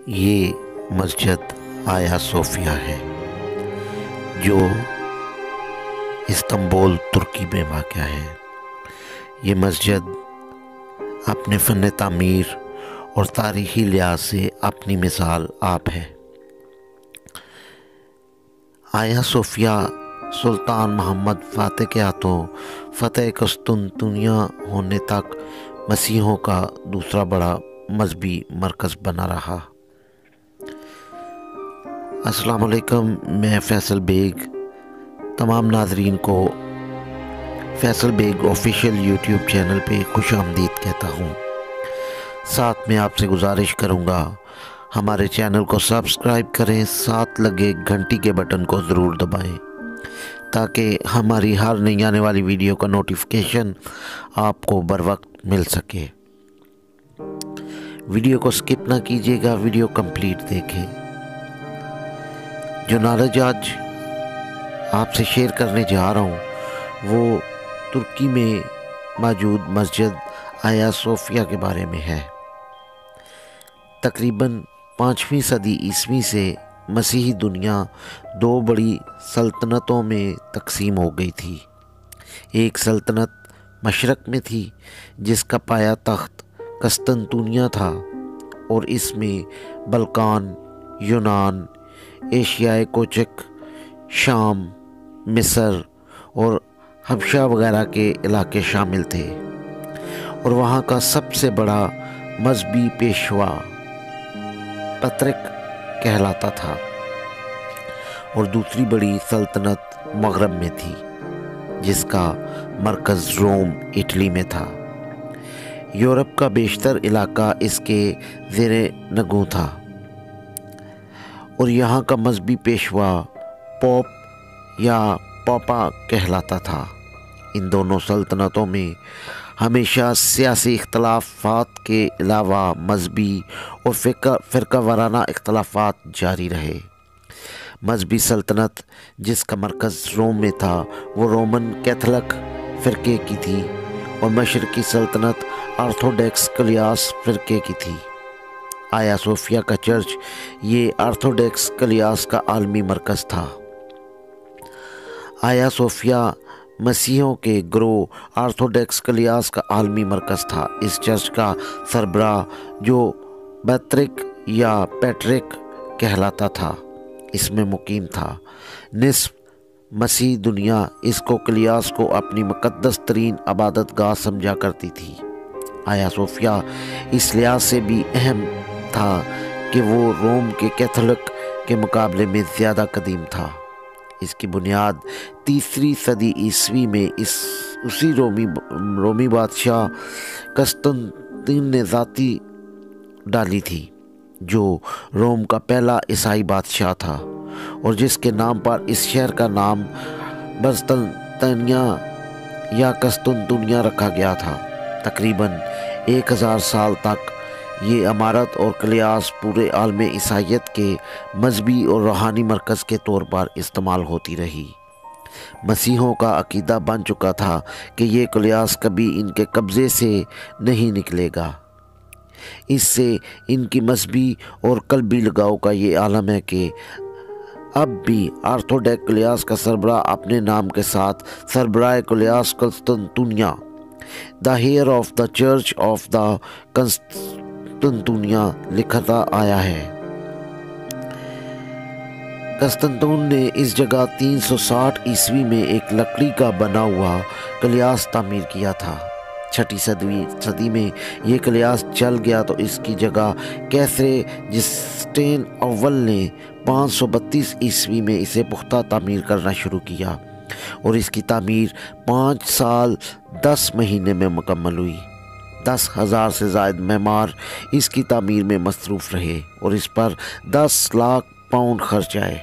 یہ مسجد آیا صوفیہ ہے جو استنبول ترکی میں واقع ہے۔ یہ مسجد اپنے فن تعمیر اور تاریخی لحاظ سے اپنی مثال آپ ہے۔ آیا صوفیہ سلطان محمد فاتح کے ہاتھوں فتح قسطنطنیہ ہونے تک مسیحیوں کا دوسرا بڑا مذہبی مرکز بنا رہا۔ السلام علیکم، میں فیصل بیگ تمام ناظرین کو Faisal Baig official YouTube channel پہ خوش آمدید کہتا ہوں۔ ساتھ میں آپ سے گزارش کروں گا ہمارے چینل کو سبسکرائب کریں، ساتھ لگے گھنٹی کے بٹن کو ضرور دبائیں تاکہ ہماری ہر نئی آنے والی ویڈیو کا نوٹیفیکیشن آپ کو بر وقت مل سکے۔ ویڈیو کو سکپ نہ کیجیے گا، ویڈیو کمپلیٹ دیکھیں۔ جو نالج آج آپ سے شیئر کرنے جا رہا ہوں وہ ترکی میں موجود مسجد آیا صوفیہ کے بارے میں ہے۔ تقریباً 5ویں صدی عیسوی سے مسیحی دنیا دو بڑی سلطنتوں میں تقسیم ہو گئی تھی۔ ایک سلطنت مشرق میں تھی جس کا پایہ تخت قسطنطنیہ تھا اور اس میں بلقان، یونان، ایشیائے کوچک، شام، مصر اور حبشہ وغیرہ کے علاقے شامل تھے، اور وہاں کا سب سے بڑا مذہبی پیشوا پطرک کہلاتا تھا، اور دوسری بڑی سلطنت مغرب میں تھی جس کا مرکز روم اٹلی میں تھا۔ یورپ کا بیشتر علاقہ اس کے زیر نگوں تھا، اور یہاں کا مذہبی پیشوا پوپ یا پاپا کہلاتا تھا۔ ان دونوں سلطنتوں میں ہمیشہ سیاسی اختلافات کے علاوہ مذہبی اور فرقہ وارانہ اختلافات جاری رہے۔ مذہبی سلطنت جس کا مرکز روم میں تھا وہ رومن کیتھولک فرقے کی تھی، اور مشرقی سلطنت آرتھوڈکس کلیاس فرقے کی تھی۔ آیا صوفیہ کا چرچ یہ آرتھوڈکس کلیاس کا عالمی مرکز تھا۔ آیا صوفیہ مسیحیوں کے گروہ آرتھوڈکس کلیاس کا عالمی مرکز تھا۔ اس چرچ کا سربراہ جو پطرک یا پیٹرک کہلاتا تھا اس میں مقیم تھا۔ نصف مسیح دنیا اس کو کلیاس کو اپنی مقدس ترین عبادت گاہ سمجھا کرتی تھی۔ آیا صوفیہ اس لحاظ سے بھی اہم تھا کہ وہ روم کے کیتھولک کے مقابلے میں زیادہ قدیم تھا۔ اس کی بنیاد 3 صدی عیسوی میں اسی رومی بادشاہ قسطنطین نے ذاتی ڈالی تھی، جو روم کا پہلا عیسائی بادشاہ تھا، اور جس کے نام پر اس شہر کا نام بزنطینیہ یا قسطنطنیہ رکھا گیا تھا۔ تقریباً 1000 سال تک یہ عمارت اور کلیاس پورے عالم عیسائیت کے مذہبی اور روحانی مرکز کے طور پر استعمال ہوتی رہی۔ مسیحیوں کا عقیدہ بن چکا تھا کہ یہ کلیاس کبھی ان کے قبضے سے نہیں نکلے گا۔ اس سے ان کی مذہبی اور قلبی لگاؤ کا یہ عالم ہے کہ اب بھی آرتھوڈکس کلیاس کا سربراہ اپنے نام کے ساتھ سربراہ کلیاس قسطنطنیہ، the heir of the church of the قسطنطنیہ لکھتا آیا ہے۔ قسطنطین نے اس جگہ 360 عیسوی میں ایک لکڑی کا بنا ہوا کلیاس تعمیر کیا تھا۔ 6 صدی میں یہ کلیاس چل گیا تو اس کی جگہ کیسر جسٹین اول نے 532 عیسوی میں اسے پختہ تعمیر کرنا شروع کیا، اور اس کی تعمیر 5 سال 10 مہینے میں مکمل ہوئی۔ 10,000 سے زائد معمار اس کی تعمیر میں مصروف رہے، اور اس پر 10 لاکھ پاؤنڈ خرچ آئے۔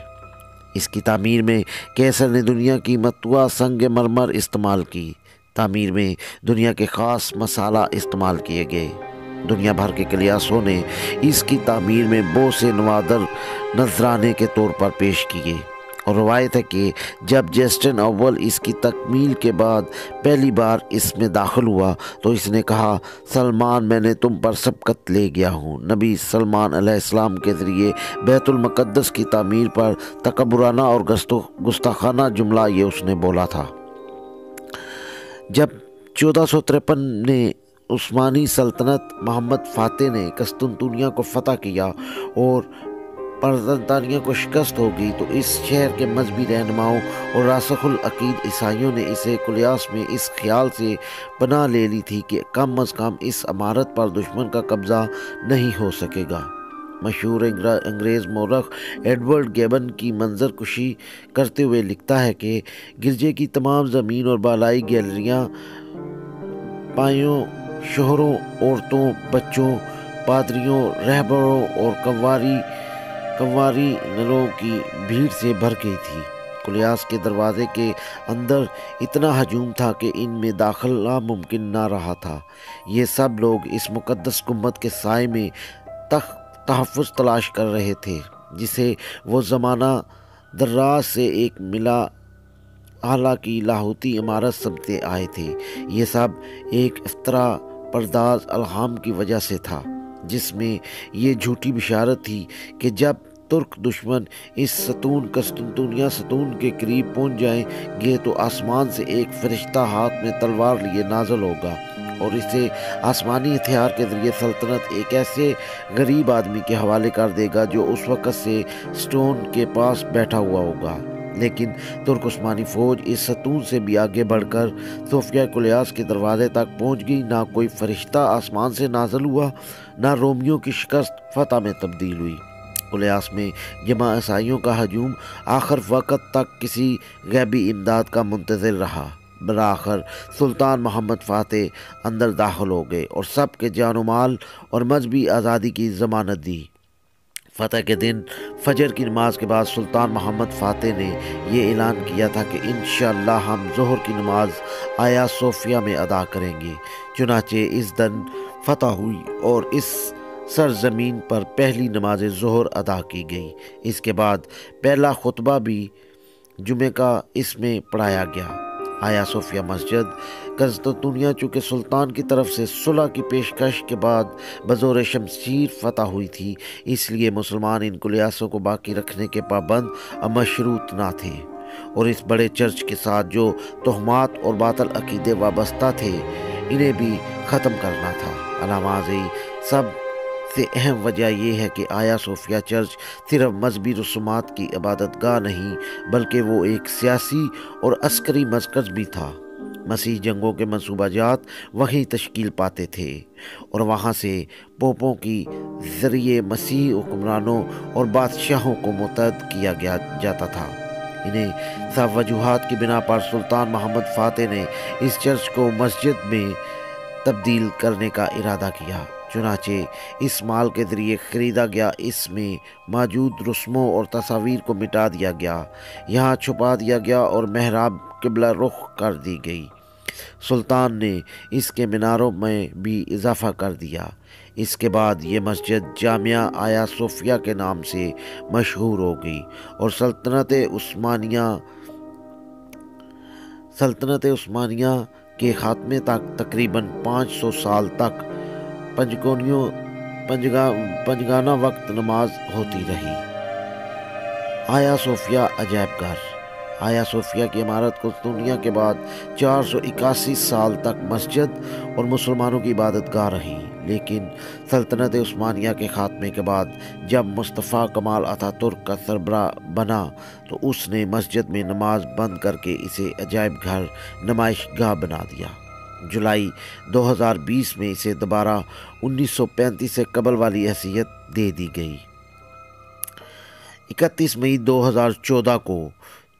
اس کی تعمیر میں کیسر نے دنیا کی متنوع سنگ مرمر استعمال کی۔ تعمیر میں دنیا کے خاص مسالہ استعمال کیے گئے۔ دنیا بھر کے کلیاسوں نے اس کی تعمیر میں بہت سے نوادر نذرانے کے طور پر پیش کیے۔ اور روایت ہے کہ جب جسٹن اول اس کی تکمیل کے بعد پہلی بار اس میں داخل ہوا تو اس نے کہا، سلمان، میں نے تم پر سبقت لے گیا ہوں۔ نبی سلمان علیہ السلام کے ذریعے بیت المقدس کی تعمیر پر تکبرانہ اور گستاخانہ جملہ یہ اس نے بولا تھا۔ جب 1453 میں عثمانی سلطنت محمد فاتح نے قسطنطنیہ کو فتح کیا اور پرزنطانیہ کو شکست ہو گئی تو اس شہر کے مذہبی رہنماؤں اور راسخ العقید عیسائیوں نے اسے کلیاس میں اس خیال سے پناہ لے لی تھی کہ کم از کم اس عمارت پر دشمن کا قبضہ نہیں ہو سکے گا۔ مشہور انگریز مورخ ایڈورڈ گیبن کی منظر کشی کرتے ہوئے لکھتا ہے کہ گرجے کی تمام زمین اور بالائی گیلریاں پائیوں، شوہروں، عورتوں، بچوں، پادریوں، رہبروں اور کنواری نروں کی بھیڑ سے بھر گئی تھی۔ کلیاس کے دروازے کے اندر اتنا ہجوم تھا کہ ان میں داخلہ ممکن نہ رہا تھا۔ یہ سب لوگ اس مقدس گنبد کے سائے میں تحفظ تلاش کر رہے تھے جسے وہ زمانہ دراز سے ایک ملا اعلیٰ کی لاہوتی عمارت سمجھتے آئے تھے۔ یہ سب ایک افتراء پرداز الہام کی وجہ سے تھا جس میں یہ جھوٹی بشارت تھی کہ جب ترک دشمن اس قسطنطنیہ ستون کے قریب پہنچ جائیں گے تو آسمان سے ایک فرشتہ ہاتھ میں تلوار لیے نازل ہوگا اور اسے آسمانی ہتھیار کے ذریعے سلطنت ایک ایسے غریب آدمی کے حوالے کر دے گا جو اس وقت سے سٹون کے پاس بیٹھا ہوا ہوگا۔ لیکن ترک عثمانی فوج اس ستون سے بھی آگے بڑھ کر صوفیہ کلیاس کے دروازے تک پہنچ گئی۔ نہ کوئی فرشتہ آسمان سے نازل ہوا، نہ رومیوں کی شکست فتح میں تبدیل ہوئی۔ کلیاس میں جمع عیسائیوں کا ہجوم آخر وقت تک کسی غیبی امداد کا منتظر رہا۔ بالآخر سلطان محمد فاتح اندر داخل ہو گئے اور سب کے جان و مال اور مذہبی آزادی کی ضمانت دی۔ فتح کے دن فجر کی نماز کے بعد سلطان محمد فاتح نے یہ اعلان کیا تھا کہ انشاءاللہ ہم ظہر کی نماز آیا صوفیہ میں ادا کریں گے۔ چنانچہ اس دن فتح ہوئی اور اس سرزمین پر پہلی نماز ظہر ادا کی گئی۔ اس کے بعد پہلا خطبہ بھی جمعہ کا اس میں پڑھایا گیا۔ آیا صوفیہ مسجد قسطنطنیہ چونکہ سلطان کی طرف سے صلح کی پیشکش کے بعد بزور شمشیر فتح ہوئی تھی، اس لیے مسلمان ان کلیاسوں کو باقی رکھنے کے پابند اور مشروط نہ تھے، اور اس بڑے چرچ کے ساتھ جو تہمات اور باطل عقیدے وابستہ تھے انہیں بھی ختم کرنا تھا۔ علامہ سب سے اہم وجہ یہ ہے کہ آیا صوفیہ چرچ صرف مذہبی رسومات کی عبادت گاہ نہیں بلکہ وہ ایک سیاسی اور عسکری مرکز بھی تھا۔ مسیح جنگوں کے منصوبہ جات وہیں تشکیل پاتے تھے اور وہاں سے پوپوں کی ذریعے مسیحی حکمرانوں اور بادشاہوں کو متحد کیا جاتا تھا۔ انہیں سب وجوہات کی بنا پر سلطان محمد فاتح نے اس چرچ کو مسجد میں تبدیل کرنے کا ارادہ کیا۔ چنانچہ اس مال کے ذریعے خریدا گیا اس میں موجود رسموں اور تصاویر کو مٹا دیا گیا، یہاں چھپا دیا گیا اور محراب قبلہ رخ کر دی گئی۔ سلطان نے اس کے میناروں میں بھی اضافہ کر دیا۔ اس کے بعد یہ مسجد جامعہ آیا صوفیہ کے نام سے مشہور ہو گئی اور سلطنت عثمانیہ کے خاتمے تک تقریباً 500 سال تک پنجگانہ وقت نماز ہوتی رہی۔ آیا صوفیہ عجائب گھر۔ آیا صوفیہ کی عمارت قسطنطنیہ کے بعد 481 سال تک مسجد اور مسلمانوں کی عبادت گاہ رہی، لیکن سلطنت عثمانیہ کے خاتمے کے بعد جب مصطفیٰ کمال آتا ترک کا سربراہ بنا تو اس نے مسجد میں نماز بند کر کے اسے عجائب گھر نمائش گاہ بنا دیا۔ جولائی 2020 میں اسے دوبارہ 1935 سے قبل والی حیثیت دے دی گئی۔ 31 مئی 2014 کو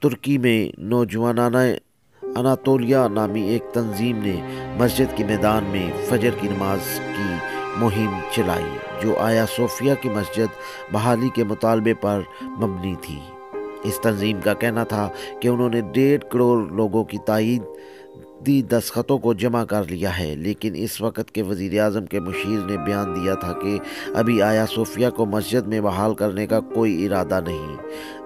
ترکی میں نوجوانان اناطولیہ نامی ایک تنظیم نے مسجد کے میدان میں فجر کی نماز کی مہم چلائی جو آیا صوفیہ کی مسجد بحالی کے مطالبے پر مبنی تھی۔ اس تنظیم کا کہنا تھا کہ انہوں نے 1.5 کروڑ لوگوں کی تائیدی دستخطوں کو جمع کر لیا ہے، لیکن اس وقت کے وزیر اعظم کے مشیر نے بیان دیا تھا کہ ابھی آیا صوفیہ کو مسجد میں بحال کرنے کا کوئی ارادہ نہیں۔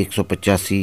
185